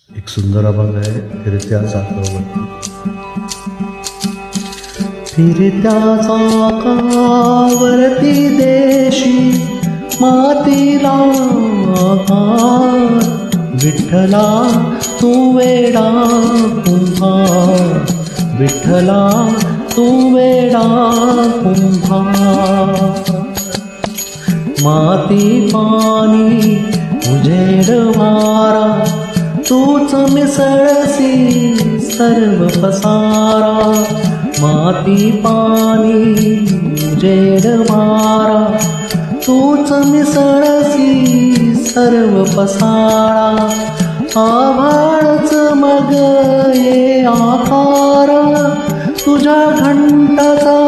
एक सुंदर अभंग आहे फिरत्या चाकावरती. फिरत्या चाकावरती देशी मातीला आकार, विठ्ठला तू वेडा कुंभार, विठ्ठला तू वेडा कुंभार. माती पाणी उजेड वारा तूच मिसळसी सर्व पसारा. माती पाणी उजेड वारा तूच मिसळसी सर्व पसारा. आभाळच मग ये आकार, तुझ्या घंटाचा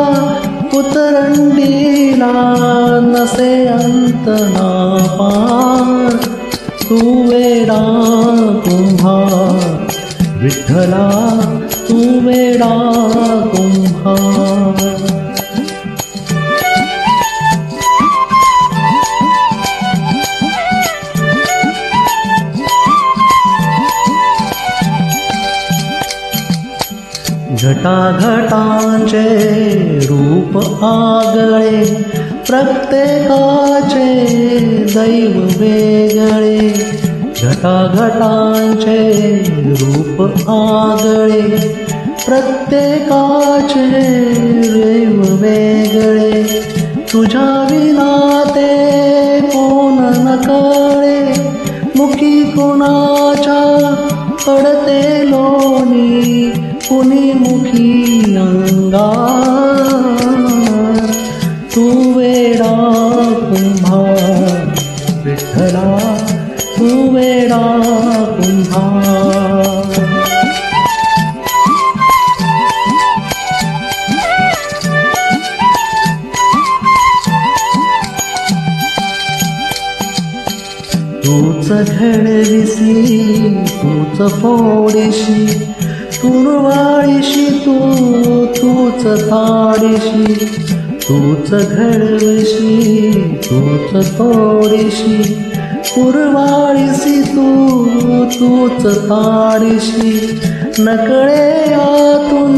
उतरंडीला नसे अंत ना पार. तू वेडा कुंभार, विठ्ठला तू वेडा कुंभार. घटाघटांचे रूप आगळे, प्रत्येकाचे दैव वेगळे. घटाघटांचे रूप आगळे, प्रत्येकाचे दैव वेगळे. तुझ्या विना ते कोण न कळे, मुखी कोणाच्या पडते लोणी, कुणी मुखी अंगार. तू वेडा कुंभार, विठ्ठला तू वेडा कुंभार. तूच घडविसी तूच फोडीशी, तुरवाळीशी तूच ताडीशी. तूच घडविशी तूच तोडीशी, तुरवाळीशी तूच ताडीशी. नकळे आतून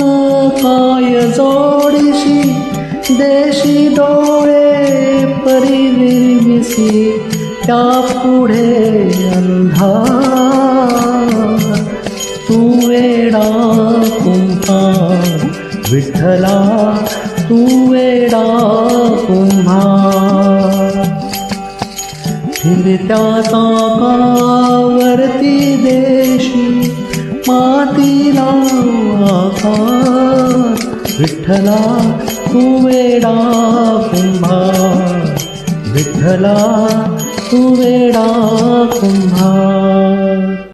काय जोडीशी, देशी डोळे परिविरमिसी, त्या पुढे अंधार. तू वेडा कुंभार, विठ्ठला तू वेडा कुंभार. फिरत्या चाकावरती देशी मातीला आकार, विठ्ठला तू वेडा कुंभार, विठ्ठला तू वेडा कुंभार.